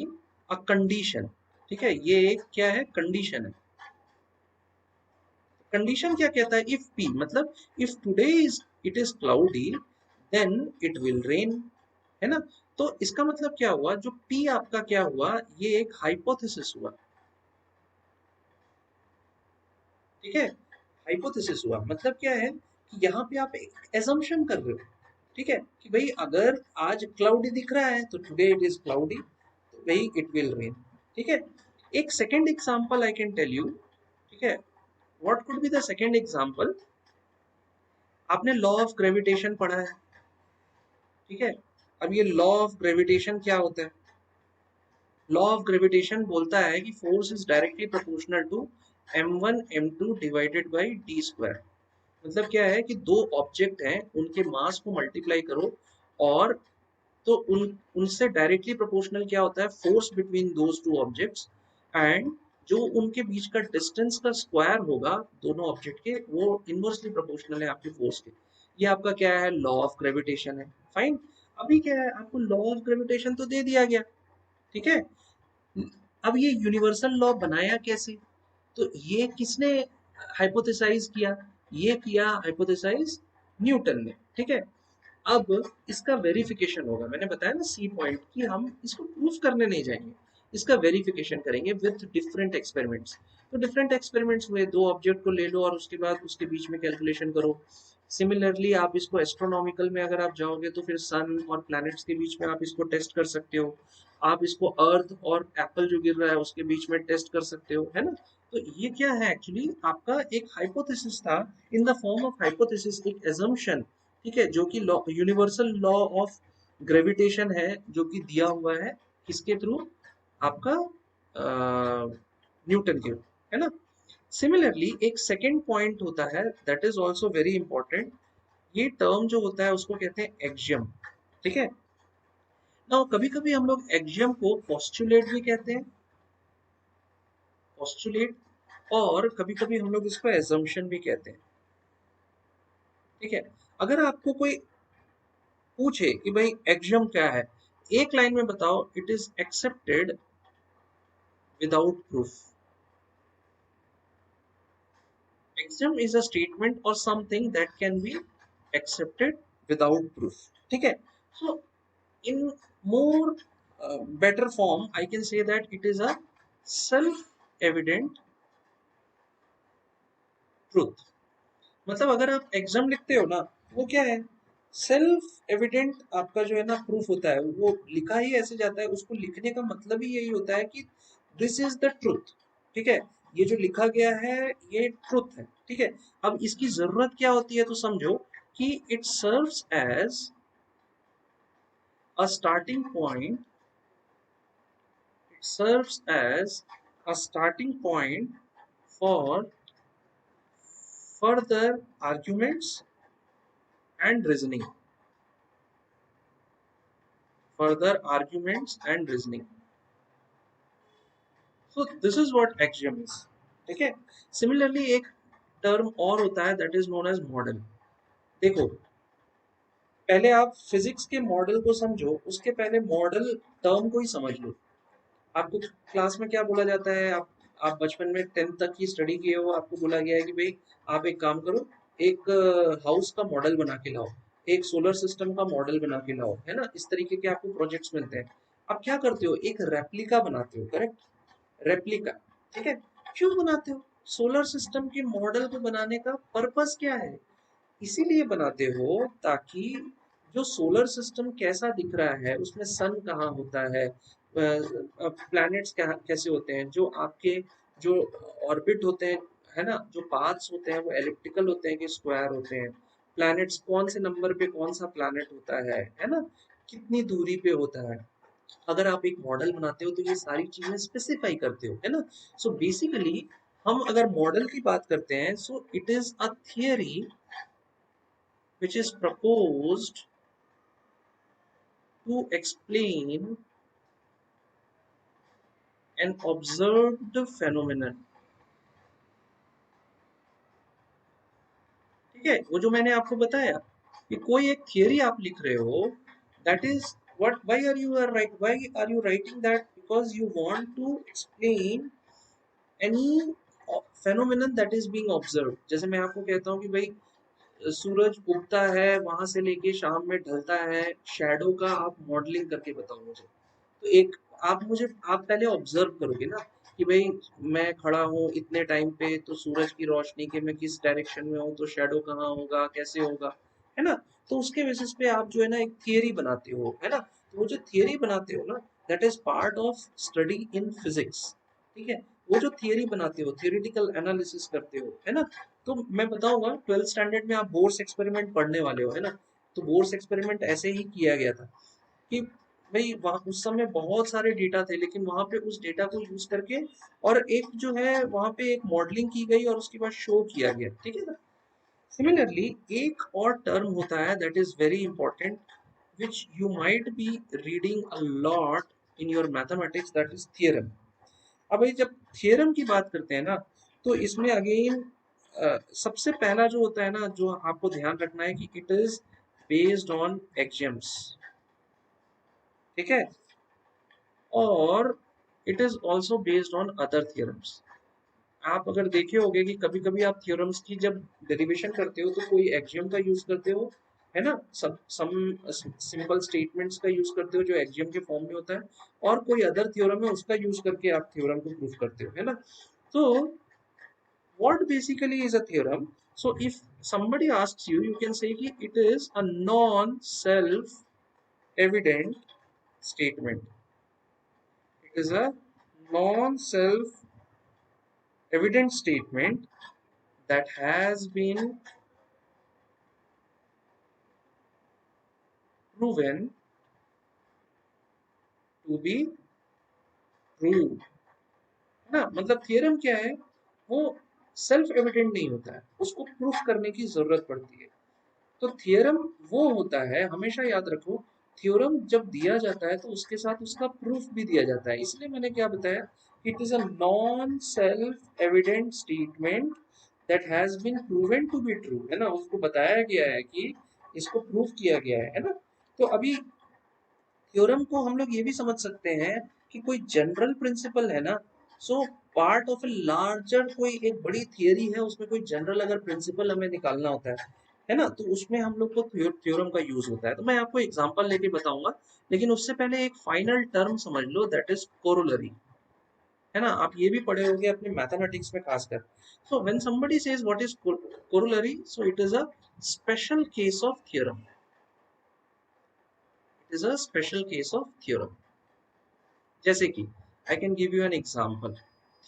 a condition. ठीक है, ये एक क्या है, कंडीशन है। कंडीशन क्या कहता है, इफ p मतलब if today is it is cloudy then it will rain, है ना। तो इसका मतलब क्या हुआ, जो p आपका क्या हुआ, ये एक हाइपोथेसिस हुआ। ठीक है, हाइपोथेसिस हुआ मतलब क्या है कि यहाँ पे आप एक एजम्पशन कर रहे हो। ठीक है, कि भाई अगर आज क्लाउडी दिख रहा है तो टुडे इट इज क्लाउडी, तो भाई इट विल रेन। ठीक है, एक second example I can tell you. ठीक है, what could be the second example, आपने लॉ ऑफ ग्रेविटेशन पढ़ा है, ठीक है। अब ये लॉ ऑफ ग्रेविटेशन क्या होता है? लॉ ऑफ ग्रेविटेशन बोलता है कि force is directly proportional to m1 m2 divided by D square. मतलब क्या है कि दो ऑब्जेक्ट हैं, उनके मास को मल्टीप्लाई करो, और तो उनसे डायरेक्टली प्रोपोर्शनल क्या होता है? Force between those two objects, and जो उनके बीच का डिस्टेंस का स्क्वायर होगा दोनों ऑब्जेक्ट के, वो इनवर्सली प्रोपोर्शनल है आपके फोर्स के। ये आपका क्या है? लॉ ऑफ ग्रेविटेशन है। फाइन। अभी क्या है, आपको लॉ ऑफ ग्रेविटेशन तो दे दिया गया, ठीक है। अब ये यूनिवर्सल लॉ बनाया कैसे? तो ये किसने हाइपोथेसाइज किया? ये किया हाइपोथेसाइज न्यूटन ने, ठीक है। अब इसका वेरिफिकेशन होगा, मैंने बताया ना सी पॉइंट, कि हम इसको प्रूफ करने नहीं जाएंगे, इसका वेरिफिकेशन करेंगे विथ डिफरेंट एक्सपेरिमेंट्स। तो डिफरेंट एक्सपेरिमेंट्स हुए, दो ऑब्जेक्ट को ले लो और उसके बाद उसके बीच में कैलकुलेशन करो। सिमिलरली आप इसको एस्ट्रोनॉमिकल में अगर आप जाओगे तो फिर सन और प्लैनेट्स के बीच में आप इसको टेस्ट कर सकते हो। आप इसको अर्थ और एप्पल जो गिर रहा है उसके बीच में टेस्ट कर सकते हो, है ना। तो ये क्या है, एक्चुअली आपका एक हाइपोथेसिस था, in the form of hypothesis, एक एजम्पशन, ठीक है, जो कि law, universal law of gravitation है, जो कि दिया हुआ है किसके थ्रू? आपका न्यूटन के, है ना। सिमिलरली एक सेकेंड पॉइंट होता है, that is also very important. ये टर्म जो होता है उसको कहते हैं एक्सियम, ठीक है। ना कभी कभी हम लोग एक्सियम को पोस्टुलेट भी कहते हैं, पोस्टुलेट, और कभी कभी हम लोग इसको एजम्पशन भी कहते हैं, ठीक है। अगर आपको कोई पूछे कि भाई एक्सियम क्या है, एक लाइन में बताओ, it is accepted without proof. Axiom is a statement or something that can be accepted without proof, ठीक है। सो in more better form I can say that it is a self evident truth। मतलब अगर आप exam लिखते हो ना, वो क्या है? सेल्फ एविडेंट आपका जो है ना प्रूफ होता है, वो लिखा ही ऐसे जाता है, उसको लिखने का मतलब ही यही होता है कि दिस इज द ट्रुथ, ठीक है। ये जो लिखा गया है ये ट्रुथ है, ठीक है। अब इसकी जरूरत क्या होती है तो समझो कि it serves as a starting point, it serves as a starting point for further arguments and reasoning, further arguments and reasoning। So this is what axiom is, ठीक है। सिमिलरली एक टर्म और होता है, that is known as model. देखो, पहले आप physics के मॉडल को समझो, उसके पहले मॉडल टर्म को ही समझ लो। आपको क्लास में क्या बोला जाता है? आप बचपन में 10th तक की स्टडी किए हो, आपको बोला गया है कि भाई आप एक काम करो, एक हाउस का मॉडल बना के लाओ, एक सोलर सिस्टम का मॉडल बना के लाओ, है ना। इस तरीके के आपको प्रोजेक्ट्स मिलते हैं। आप क्या करते हो? एक रेप्लिका बनाते हो, करेक्ट, रेप्लिका, ठीक है। क्यों बनाते हो? सोलर सिस्टम के मॉडल को बनाने का पर्पस क्या है? इसीलिए बनाते हो ताकि जो सोलर सिस्टम कैसा दिख रहा है, उसमें सन कहाँ होता है, प्लैनेट्स क्या कैसे होते हैं, जो आपके जो ऑर्बिट होते हैं, है ना, जो पाथ्स होते हैं वो एलिप्टिकल होते हैं कि स्क्वायर होते हैं, प्लैनेट्स कौन से नंबर पे कौन सा प्लैनेट होता है ना, कितनी दूरी पे होता है। अगर आप एक मॉडल बनाते हो तो ये सारी चीजें स्पेसिफाई करते हो, है ना। सो बेसिकली हम अगर मॉडल की बात करते हैं, so it is a theory which is proposed to explain an observed phenomenon, ठीक है। वो जो मैंने आपको बताया कि कोई एक थियरी आप लिख रहे हो, that is what, why are you writing that? Because you want to explain any phenomenon that is being observed। जैसे मैं आपको कहता हूँ कि भाई सूरज उगता है, वहां से लेके शाम में ढलता है, शैडो का आप मॉडलिंग करके बताओ मुझे। तो एक, आप पहले ऑब्जर्व करोगे ना कि भाई मैं खड़ा हूँ इतने टाइम पे, तो सूरज की रोशनी के मैं किस डायरेक्शन में हूँ, तो शैडो कहाँ होगा, कैसे होगा, है ना। तो उसके बेसिस पे आप जो है ना एक थियरी बनाते हो, है ना। तो वो जो थियरी बनाते हो ना, that is part of study in physics, ठीक है। वो जो थियरी बनाते हो, थियोरेटिकल एनालिसिस करते हो, है ना। तो मैं बताऊंगा, 12th स्टैंडर्ड में आप बोर्स एक्सपेरिमेंट पढ़ने वाले हो, है ना। तो बोर्स एक्सपेरिमेंट ऐसे ही किया गया था कि भाई वहाँ उस समय बहुत सारे डेटा थे, लेकिन वहां पे उस डेटा को यूज करके और एक जो है वहां पे एक मॉडलिंग की गई और उसके बाद शो किया गया, ठीक है ना। सिमिलरली एक और टर्म होता है that is very important, which you might be reading a lot in your mathematics, that is theorem. अब भाई जब थियरम की बात करते हैं ना, तो इसमें अगेन सबसे पहला जो होता है ना, जो आपको ध्यान रखना है कि it is based on axioms, ठीक है, और it is also based on other theorems. आप अगर देखे होंगे कि कभी कभी आप थ्योरम्स की जब डेरिवेशन करते हो तो कोई एक्सियम का यूज करते हो, है ना, सब सम सिंपल स्टेटमेंट्स का यूज करते हो जो एक्सियम के फॉर्म में होता है, और कोई अदर थ्योरम है उसका यूज करके आप थ्योरम को प्रूव करते हो, है ना। तो what basically is a theorem? So if somebody asks you, you can say कि it is a non self evident statement. It is a non self evident statement that has been proven to be true, है ना। मतलब theorem क्या है, वो self evident नहीं होता है, उसको प्रूफ करने की जरूरत पड़ती है। तो थियरम वो होता है, हमेशा याद रखो, थ्योरम जब दिया जाता है तो उसके साथ उसका प्रूफ भी दिया जाता है। इसलिए मैंने क्या बताया, it is a non self evident statement that has been proven to be true, है ना, उसको बताया गया है कि इसको प्रूफ किया गया है ना। तो अभी थ्योरम को हम लोग ये भी समझ सकते हैं कि कोई जनरल प्रिंसिपल है ना, so part of a larger, कोई एक बड़ी थियरी है, उसमें कोई जनरल अगर प्रिंसिपल हमें निकालना होता है ना, तो उसमें हम लोग को थ्योरम का यूज होता है। तो मैं आपको एग्जांपल लेके बताऊंगा, लेकिन उससे पहले एक फाइनल टर्म समझ लो, दैट इज कोरोलरी, है ना। आप ये भी पढ़े होंगे अपने मैथमेटिक्स में खासकर। So when somebody says what is corollary, so it is a special case of theorem, it is a special case of theorem. जैसे कि आई can give you an example,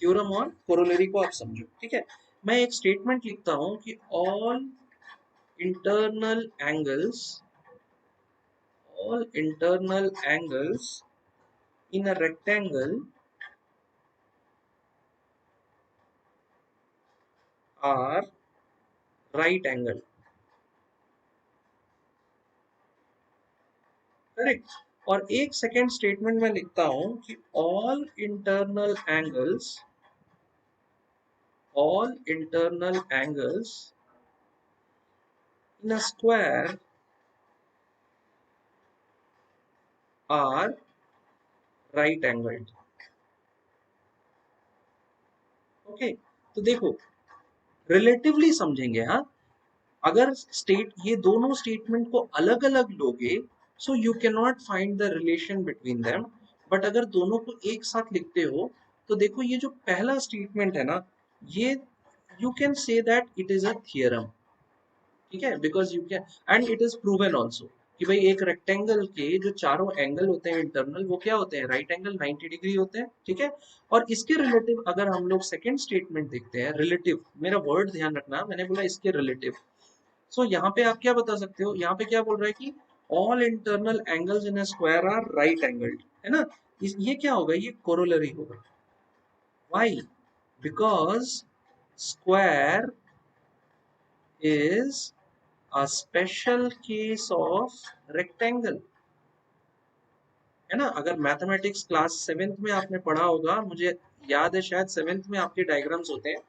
theorem और कोरोलरी को आप समझो, ठीक है। मैं एक स्टेटमेंट लिखता हूं कि all internal angles, all internal angles in a rectangle are right angle, correct. और एक सेकेंड स्टेटमेंट में लिखता हूं कि all internal angles in a square are right angled, okay. तो देखो, रिलेटिवली समझेंगे, हाँ। अगर स्टेट ये दोनों स्टेटमेंट को अलग अलग लोगे, so you can not find the relation between them. But अगर दोनों को एक साथ लिखते हो, तो देखो ये जो पहला स्टेटमेंट है ना, ये you can say that it is a theorem, ठीक है, because you can, and it is proven also कि भाई एक रेक्टेंगल के जो चारों एंगल होते हैं इंटरनल, वो क्या होते हैं, राइट एंगल 90 डिग्री होते हैं, ठीक है। और इसके रिलेटिव अगर हम लोग सेकंड स्टेटमेंट देखते हैं, रिलेटिव, मेरा वर्ड ध्यान रखना, मैंने बोला इसके रिलेटिव। सो यहाँ पे आप क्या बता सकते हो, यहाँ पे क्या बोल रहा है कि all internal angles in a square are right angled, है ना। ये क्या होगा, ये कोरोलरी होगा। Why? Because square is a special case of rectangle, है ना। अगर मैथमेटिक्स क्लास 7th में आपने पढ़ा होगा, मुझे याद है शायद 7th में आपके डायग्राम्स होते हैं,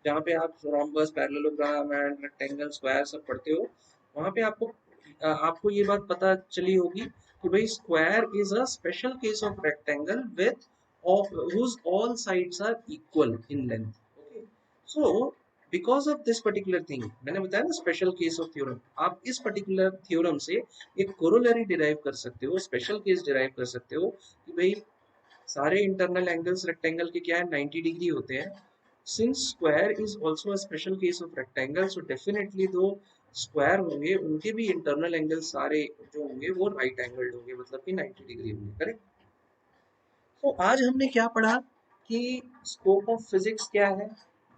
जहाँ पे आप rhombus, parallelogram and rectangle, square सब पढ़ते हो। वहाँ पे आपको ये बात पता चली होगी कि भाई square is a special case of rectangle with whose all sides are equal in length, okay। So because of this particular thing, मैंने बताया ना स्पेशल केस ऑफ थ्योरम, आप इस पर्टिकुलर थ्योरम से एक कोरोलरी डिराइव कर सकते हो, स्पेशल केस डिराइव कर सकते हो कि भाई सारे इंटरनल एंगल्स रेक्टेंगल के क्या है, 90 डिग्री होते हैं। Since square is also a special case of rectangle, so definitely दो स्क्वायर होंगे, उनके भी इंटरनल एंगल सारे जो होंगे वो राइट एंगल्ड होंगे, मतलब कि 90 डिग्री होंगे, करेक्ट। तो आज हमने क्या पढ़ा, कि स्कोप ऑफ फिजिक्स क्या है,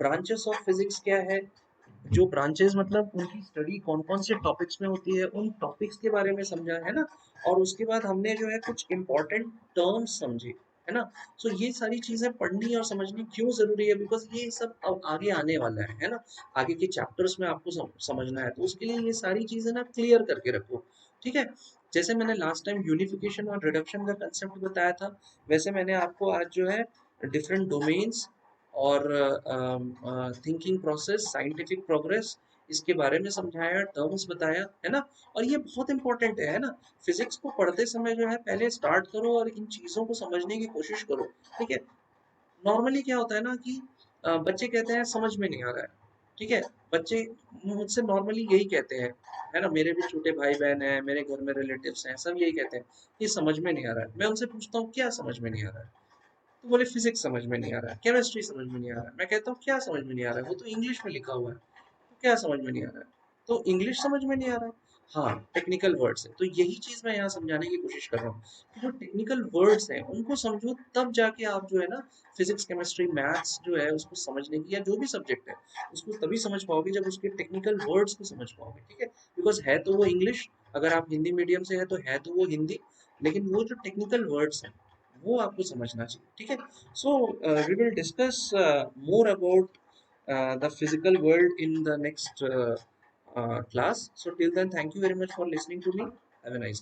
ब्रांचेस ऑफ फिजिक्स क्या है, जो ब्रांचेस मतलब उनकी स्टडी कौन कौन से टॉपिक्स में होती है, उन टॉपिक्स के बारे में समझा है ना। और उसके बाद हमने जो है कुछ इंपॉर्टेंट टर्म्स समझे, है ना। सो ये सारी चीजें पढ़नी और समझनी क्यों जरूरी है, बिकॉज ये सब अब आगे आने वाला है ना। आगे के चैप्टर्स में आपको समझना है, तो उसके लिए ये सारी चीजें ना क्लियर करके रखो, ठीक है। जैसे मैंने लास्ट टाइम यूनिफिकेशन और रिडक्शन का कंसेप्ट बताया था, वैसे मैंने आपको आज जो है डिफरेंट डोमेन्स और थिंकिंग प्रोसेस, साइंटिफिक प्रोग्रेस, इसके बारे में समझाया, टर्म्स बताया, है ना। और ये बहुत इंपॉर्टेंट है ना। फिजिक्स को पढ़ते समय जो है पहले स्टार्ट करो और इन चीज़ों को समझने की कोशिश करो, ठीक है। नॉर्मली क्या होता है ना कि बच्चे कहते हैं समझ में नहीं आ रहा है, ठीक है। बच्चे मुझसे नॉर्मली यही कहते हैं, है ना। मेरे भी छोटे भाई बहन हैं, मेरे घर में रिलेटिव्स हैं, सब यही कहते हैं कि समझ में नहीं आ रहा है। मैं उनसे पूछता हूँ क्या समझ में नहीं आ रहा है, तो बोले फिजिक्स समझ में नहीं आ रहा है, केमिस्ट्री समझ में नहीं आ रहा है। मैं कहता हूँ क्या समझ में नहीं आ रहा है, वो तो इंग्लिश में लिखा हुआ है, तो क्या समझ में नहीं आ रहा है, तो इंग्लिश समझ में नहीं आ रहा है। हाँ, टेक्निकल वर्ड्स है, तो यही चीज मैं यहाँ समझाने की कोशिश कर रहा हूँ कि जो टेक्निकल वर्ड्स हैं उनको समझो, तब जाके आप जो है ना फिजिक्स केमिस्ट्री मैथ्स जो है उसको समझने की, या जो भी सब्जेक्ट है उसको तभी समझ पाओगे जब उसके टेक्निकल वर्ड्स को समझ पाओगे, ठीक है। बिकॉज है तो वो इंग्लिश, अगर आप हिंदी मीडियम से है तो वो हिंदी, लेकिन वो जो टेक्निकल वर्ड्स हैं वो आपको समझना चाहिए, ठीक है। So we will discuss more about the physical world in the next class. So till then, thank you very much for listening to me. Have a nice day.